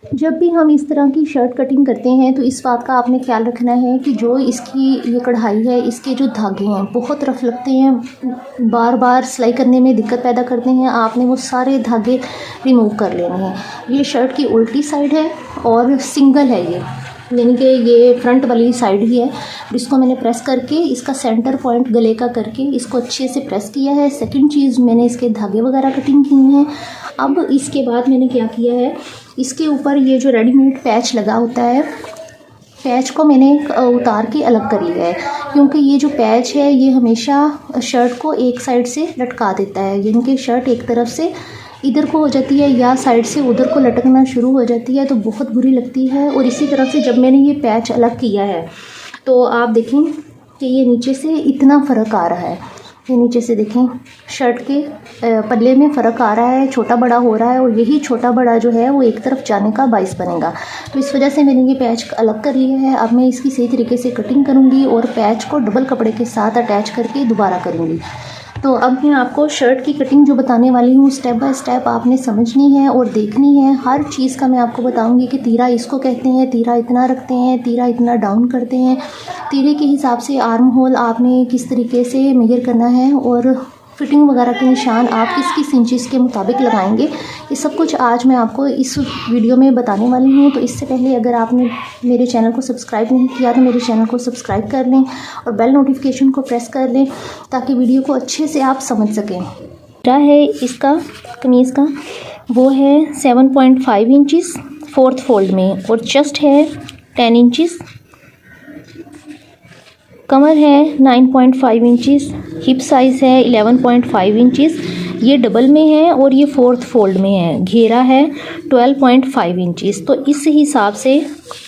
जब भी हम इस तरह की शर्ट कटिंग करते हैं तो इस बात का आपने ख्याल रखना है कि जो इसकी ये कढ़ाई है, इसके जो धागे हैं बहुत रफ लगते हैं, बार बार सिलाई करने में दिक्कत पैदा करते हैं। आपने वो सारे धागे रिमूव कर लेने हैं। ये शर्ट की उल्टी साइड है और सिंगल है ये, यानी कि ये फ्रंट वाली साइड ही है। इसको मैंने प्रेस करके इसका सेंटर पॉइंट गले का करके इसको अच्छे से प्रेस किया है। सेकंड चीज़, मैंने इसके धागे वगैरह कटिंग की हैं। अब इसके बाद मैंने क्या किया है, इसके ऊपर ये जो रेडीमेड पैच लगा होता है, पैच को मैंने उतार के अलग कर लिया है, क्योंकि ये जो पैच है ये हमेशा शर्ट को एक साइड से लटका देता है, यानी कि शर्ट एक तरफ से इधर को हो जाती है या साइड से उधर को लटकना शुरू हो जाती है, तो बहुत बुरी लगती है। और इसी तरह से जब मैंने ये पैच अलग किया है तो आप देखें कि ये नीचे से इतना फ़र्क आ रहा है। ये नीचे से देखें शर्ट के पल्ले में फ़र्क आ रहा है, छोटा बड़ा हो रहा है, और यही छोटा बड़ा जो है वो एक तरफ जाने का बाइस बनेगा। तो इस वजह से मैंने ये पैच अलग कर लिया है। अब मैं इसकी सही तरीके से कटिंग करूँगी और पैच को डबल कपड़े के साथ अटैच करके दोबारा करूँगी। तो अब मैं आपको शर्ट की कटिंग जो बताने वाली हूँ, स्टेप बाय स्टेप आपने समझनी है और देखनी है। हर चीज़ का मैं आपको बताऊँगी कि तीरा इसको कहते हैं, तीरा इतना रखते हैं, तीरा इतना डाउन करते हैं। तीरे के हिसाब से आर्म होल आपने किस तरीके से मेजर करना है और फिटिंग वगैरह के निशान आप किस इंचेस के मुताबिक लगाएंगे, ये सब कुछ आज मैं आपको इस वीडियो में बताने वाली हूँ। तो इससे पहले अगर आपने मेरे चैनल को सब्सक्राइब नहीं किया तो मेरे चैनल को सब्सक्राइब कर लें और बेल नोटिफिकेशन को प्रेस कर लें ताकि वीडियो को अच्छे से आप समझ सकें। क्या है इसका कमीज़ का, वो है 7.5 इंचज़ 4th फोल्ड में, और चेस्ट है 10 इंचज़, कमर है 9.5 इंचज़, हिप साइज़ है 11.5 इंचज़, ये डबल में है और ये 4th फोल्ड में है, घेरा है 12.5 इंचज़। तो इस हिसाब से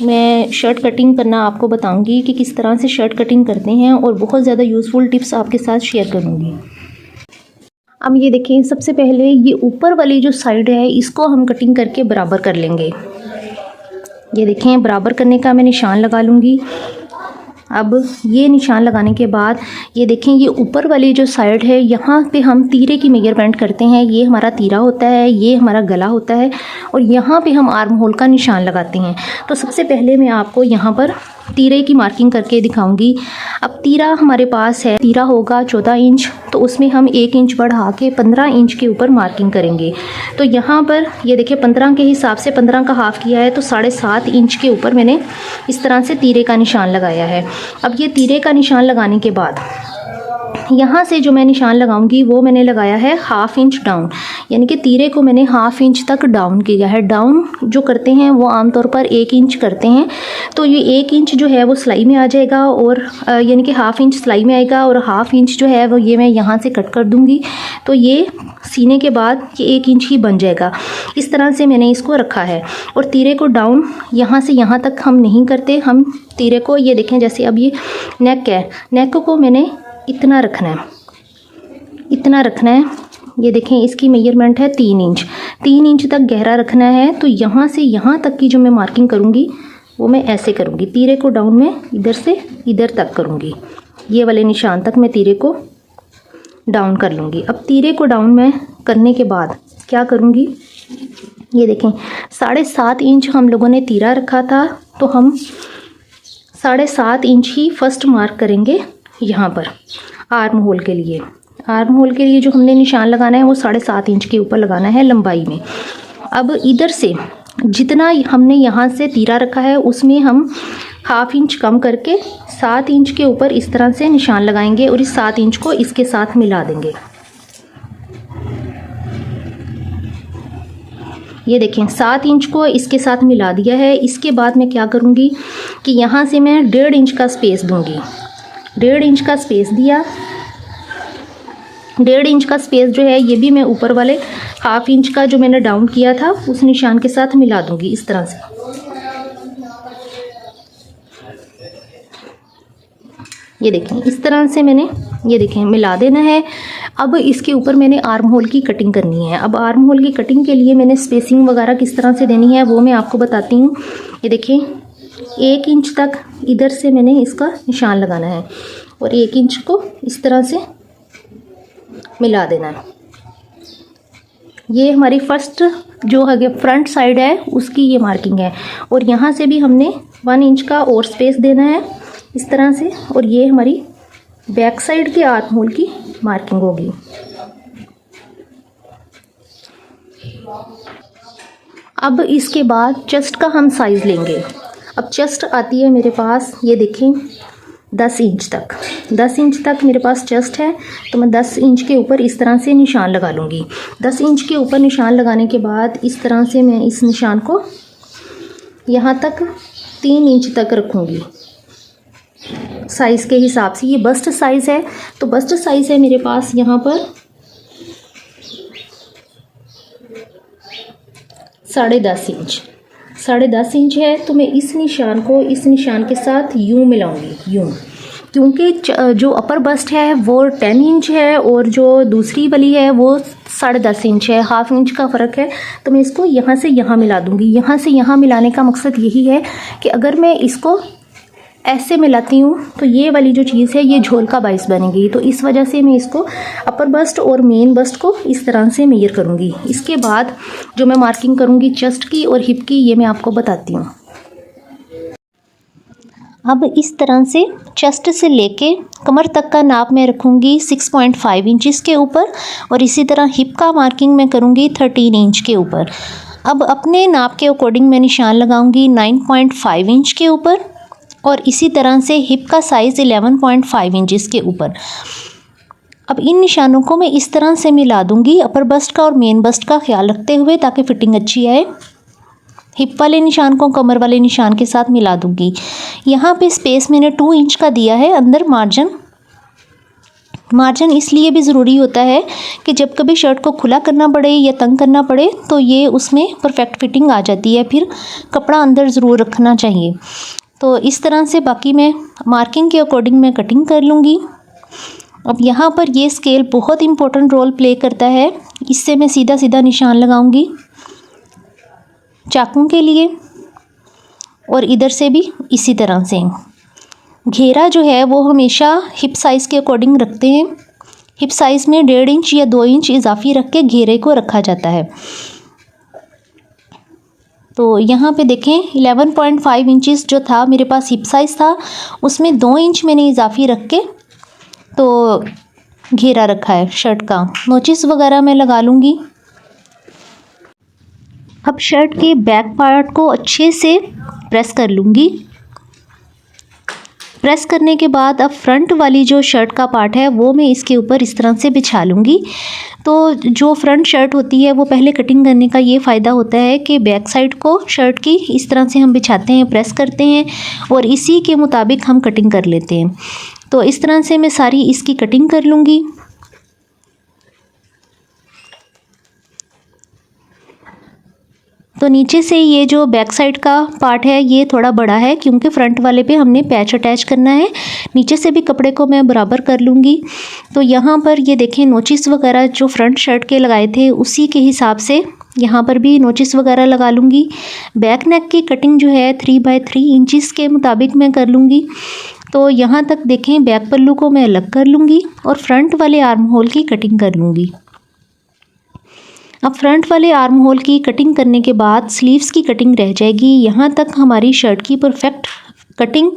मैं शर्ट कटिंग करना आपको बताऊंगी कि किस तरह से शर्ट कटिंग करते हैं, और बहुत ज़्यादा यूज़फुल टिप्स आपके साथ शेयर करूंगी। अब ये देखें, सबसे पहले ये ऊपर वाली जो साइड है इसको हम कटिंग करके बराबर कर लेंगे। ये देखें, बराबर करने का मैं निशान लगा लूँगी। अब ये निशान लगाने के बाद ये देखें, ये ऊपर वाली जो साइड है यहाँ पे हम तीरे की मेजरमेंट करते हैं। ये हमारा तीरा होता है, ये हमारा गला होता है, और यहाँ पे हम आर्म होल का निशान लगाते हैं। तो सबसे पहले मैं आपको यहाँ पर तीरे की मार्किंग करके दिखाऊंगी। अब तीरा हमारे पास है, तीरा होगा 14 इंच, तो उसमें हम 1 इंच बढ़ा के 15 इंच के ऊपर मार्किंग करेंगे। तो यहाँ पर ये देखिए 15 के हिसाब से 15 का हाफ़ किया है, तो 7.5 इंच के ऊपर मैंने इस तरह से तीरे का निशान लगाया है। अब ये तीरे का निशान लगाने के बाद यहाँ से जो मैं निशान लगाऊंगी वो मैंने लगाया है 1/2 इंच डाउन, यानी कि तीरे को मैंने 1/2 इंच तक डाउन किया है। डाउन जो करते हैं वो आमतौर पर 1 इंच करते हैं, तो ये 1 इंच जो है वो सिलाई में आ जाएगा, और यानी कि 1/2 इंच सिलाई में आएगा, और 1/2 इंच जो है वो ये मैं यहाँ से कट कर दूँगी। तो ये सीने के बाद ये 1 इंच ही बन जाएगा। इस तरह से मैंने इसको रखा है, और तीरे को डाउन यहाँ से यहाँ तक हम नहीं करते। हम तीरे को, ये देखें, जैसे अब ये नेक है, नेक को मैंने इतना रखना है, इतना रखना है। ये देखें, इसकी मेजरमेंट है 3 इंच, 3 इंच तक गहरा रखना है। तो यहाँ से यहाँ तक की जो मैं मार्किंग करूँगी वो मैं ऐसे करूँगी। तीरे को डाउन में इधर से इधर तक करूँगी, ये वाले निशान तक मैं तीरे को डाउन कर लूँगी। अब तीरे को डाउन में करने के बाद क्या करूँगी, ये देखें 7.5 इंच हम लोगों ने तीरा रखा था, तो हम 7.5 इंच ही फर्स्ट मार्क करेंगे यहाँ पर आर्म होल के लिए। आर्म होल के लिए जो हमने निशान लगाना है वो 7.5 इंच के ऊपर लगाना है लंबाई में। अब इधर से जितना हमने यहाँ से तीरा रखा है उसमें हम 1/2 इंच कम करके 7 इंच के ऊपर इस तरह से निशान लगाएंगे, और इस 7 इंच को इसके साथ मिला देंगे। ये देखें 7 इंच को इसके साथ मिला दिया है। इसके बाद मैं क्या करूँगी कि यहाँ से मैं 1.5 इंच का स्पेस दूँगी। 1.5 इंच का स्पेस दिया। 1.5 इंच का स्पेस जो है ये भी मैं ऊपर वाले 1/2 इंच का जो मैंने डाउन किया था उस निशान के साथ मिला दूँगी इस तरह से। ये देखें, इस तरह से मैंने, ये देखें, मिला देना है। अब इसके ऊपर मैंने आर्म होल की कटिंग करनी है। अब आर्म होल की कटिंग के लिए मैंने स्पेसिंग वगैरह किस तरह से देनी है वो मैं आपको बताती हूँ। ये देखें, 1 इंच तक इधर से मैंने इसका निशान लगाना है, और 1 इंच को इस तरह से मिला देना है। ये हमारी फर्स्ट जो है फ्रंट साइड है उसकी ये मार्किंग है। और यहाँ से भी हमने 1 इंच का और स्पेस देना है इस तरह से। और ये हमारी बैक साइड के आर्म होल की मार्किंग होगी। अब इसके बाद चेस्ट का हम साइज़ लेंगे। अब चेस्ट आती है मेरे पास, ये देखें 10 इंच तक, 10 इंच तक मेरे पास चेस्ट है। तो मैं 10 इंच के ऊपर इस तरह से निशान लगा लूँगी। 10 इंच के ऊपर निशान लगाने के बाद इस तरह से मैं इस निशान को यहाँ तक 3 इंच तक रखूँगी साइज़ के हिसाब से। ये बस्ट साइज़ है, तो बस्ट साइज़ है मेरे पास यहाँ पर 10.5 इंच, 10.5 इंच है। तो मैं इस निशान को इस निशान के साथ यूँ मिलाऊंगी, यूँ, क्योंकि जो अपर बस्ट है वो 10 इंच है और जो दूसरी वाली है वो 10.5 इंच है, हाफ इंच का फ़र्क है। तो मैं इसको यहाँ से यहाँ मिला दूँगी। यहाँ से यहाँ मिलाने का मकसद यही है कि अगर मैं इसको ऐसे मिलाती हूँ तो ये वाली जो चीज़ है ये झोल का बाइस बनेगी। तो इस वजह से मैं इसको अपर बस्ट और मेन बस्ट को इस तरह से मेजर करूँगी। इसके बाद जो मैं मार्किंग करूँगी चेस्ट की और हिप की, ये मैं आपको बताती हूँ। अब इस तरह से चेस्ट से लेके कमर तक का नाप मैं रखूँगी 6.5 इंचज़ के ऊपर और इसी तरह हिप का मार्किंग मैं करूँगी 13 इंच के ऊपर। अब अपने नाप के अकॉर्डिंग मैं निशान लगाऊँगी 9.5 इंच के ऊपर और इसी तरह से हिप का साइज़ 11.5 इंचज़ के ऊपर। अब इन निशानों को मैं इस तरह से मिला दूँगी अपर बस्ट का और मेन बस्ट का ख्याल रखते हुए, ताकि फिटिंग अच्छी आए। हिप वाले निशान को कमर वाले निशान के साथ मिला दूँगी। यहाँ पे स्पेस मैंने 2 इंच का दिया है अंदर मार्जिन इसलिए भी ज़रूरी होता है कि जब कभी शर्ट को खुला करना पड़े या तंग करना पड़े तो ये उसमें परफेक्ट फिटिंग आ जाती है। फिर कपड़ा अंदर ज़रूर रखना चाहिए। तो इस तरह से बाकी मैं मार्किंग के अकॉर्डिंग मैं कटिंग कर लूँगी। अब यहाँ पर ये स्केल बहुत इम्पोर्टेंट रोल प्ले करता है। इससे मैं सीधा सीधा निशान लगाऊंगी चाकू के लिए और इधर से भी इसी तरह से। घेरा जो है वो हमेशा हिप साइज़ के अकॉर्डिंग रखते हैं। हिप साइज़ में 1.5 इंच या 2 इंच इजाफी रख के घेरे को रखा जाता है। तो यहाँ पे देखें 11.5 इंचज़ जो था मेरे पास हिप साइज़ था, उसमें 2 इंच मैंने इजाफी रख के तो घेरा रखा है शर्ट का। नोचिस वगैरह मैं लगा लूँगी। अब शर्ट के बैक पार्ट को अच्छे से प्रेस कर लूँगी। प्रेस करने के बाद अब फ्रंट वाली जो शर्ट का पार्ट है वो मैं इसके ऊपर इस तरह से बिछा लूँगी। तो जो फ्रंट शर्ट होती है वो पहले कटिंग करने का ये फ़ायदा होता है कि बैक साइड को शर्ट की इस तरह से हम बिछाते हैं, प्रेस करते हैं और इसी के मुताबिक हम कटिंग कर लेते हैं। तो इस तरह से मैं सारी इसकी कटिंग कर लूँगी। तो नीचे से ये जो बैक साइड का पार्ट है ये थोड़ा बड़ा है क्योंकि फ्रंट वाले पे हमने पैच अटैच करना है। नीचे से भी कपड़े को मैं बराबर कर लूँगी। तो यहाँ पर ये देखें नोचिस वगैरह जो फ्रंट शर्ट के लगाए थे उसी के हिसाब से यहाँ पर भी नोचिस वगैरह लगा लूँगी। बैक नेक की कटिंग जो है 3/3 इंचज़ के मुताबिक मैं कर लूँगी। तो यहाँ तक देखें बैक पल्लू को मैं अलग कर लूँगी और फ्रंट वाले आर्म होल की कटिंग कर लूँगी। अब फ्रंट वाले आर्म होल की कटिंग करने के बाद स्लीव्स की कटिंग रह जाएगी। यहाँ तक हमारी शर्ट की परफेक्ट कटिंग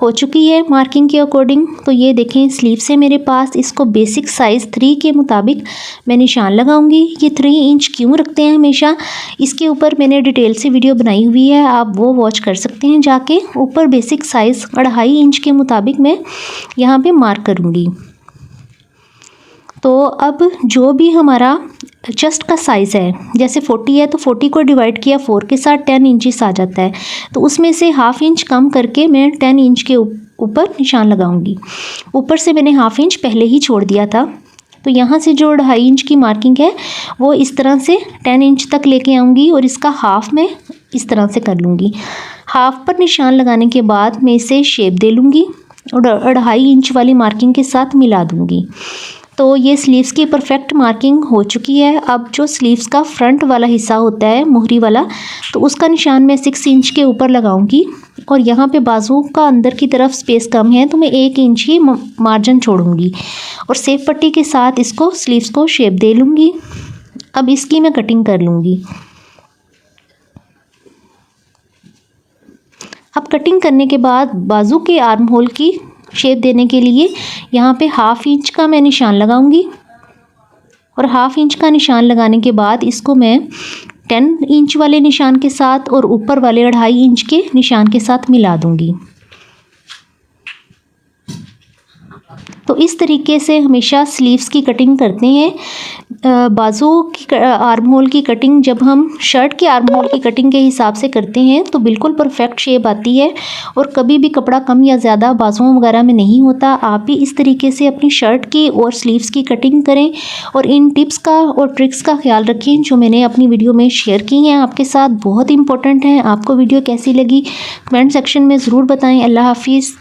हो चुकी है मार्किंग के अकॉर्डिंग। तो ये देखें स्लीव्स है मेरे पास, इसको बेसिक साइज़ 3 के मुताबिक मैं निशान लगाऊंगी। ये 3 इंच क्यों रखते हैं हमेशा, इसके ऊपर मैंने डिटेल से वीडियो बनाई हुई है, आप वो वॉच कर सकते हैं जाके। ऊपर बेसिक साइज़ 2.5 इंच के मुताबिक मैं यहाँ पे मार्क करूँगी। तो अब जो भी हमारा चेस्ट का साइज़ है, जैसे 40 है तो 40 को डिवाइड किया 4 के साथ 10 इंचज़ आ जाता है। तो उसमें से हाफ इंच कम करके मैं 10 इंच के ऊपर निशान लगाऊंगी। ऊपर से मैंने हाफ इंच पहले ही छोड़ दिया था। तो यहाँ से जो 2.5 इंच की मार्किंग है वो इस तरह से 10 इंच तक लेके आऊँगी और इसका हाफ मैं इस तरह से कर लूँगी। हाफ पर निशान लगाने के बाद मैं इसे शेप दे लूँगी और 2.5 इंच वाली मार्किंग के साथ मिला दूँगी। तो ये स्लीव्स की परफेक्ट मार्किंग हो चुकी है। अब जो स्लीव्स का फ्रंट वाला हिस्सा होता है मोहरी वाला, तो उसका निशान मैं 6 इंच के ऊपर लगाऊंगी और यहाँ पे बाजू का अंदर की तरफ स्पेस कम है तो मैं 1 इंच ही मार्जिन छोड़ूंगी और सेफ पट्टी के साथ इसको स्लीव्स को शेप दे लूँगी। अब इसकी मैं कटिंग कर लूँगी। अब कटिंग करने के बाद बाजू के आर्म होल की शेप देने के लिए यहाँ पे 1/2 इंच का मैं निशान लगाऊंगी और 1/2 इंच का निशान लगाने के बाद इसको मैं 10 इंच वाले निशान के साथ और ऊपर वाले 2.5 इंच के निशान के साथ मिला दूंगी। तो इस तरीके से हमेशा स्लीव्स की कटिंग करते हैं। बाजू की आर्म होल की कटिंग जब हम शर्ट के आर्म होल की कटिंग के हिसाब से करते हैं तो बिल्कुल परफेक्ट शेप आती है और कभी भी कपड़ा कम या ज़्यादा बाजुओं वगैरह में नहीं होता। आप भी इस तरीके से अपनी शर्ट की और स्लीव्स की कटिंग करें और इन टिप्स का और ट्रिक्स का ख्याल रखें जो मैंने अपनी वीडियो में शेयर की हैं आपके साथ, बहुत इंपॉर्टेंट है। आपको वीडियो कैसी लगी कमेंट सेक्शन में ज़रूर बताएँ। अल्लाह हाफिज़।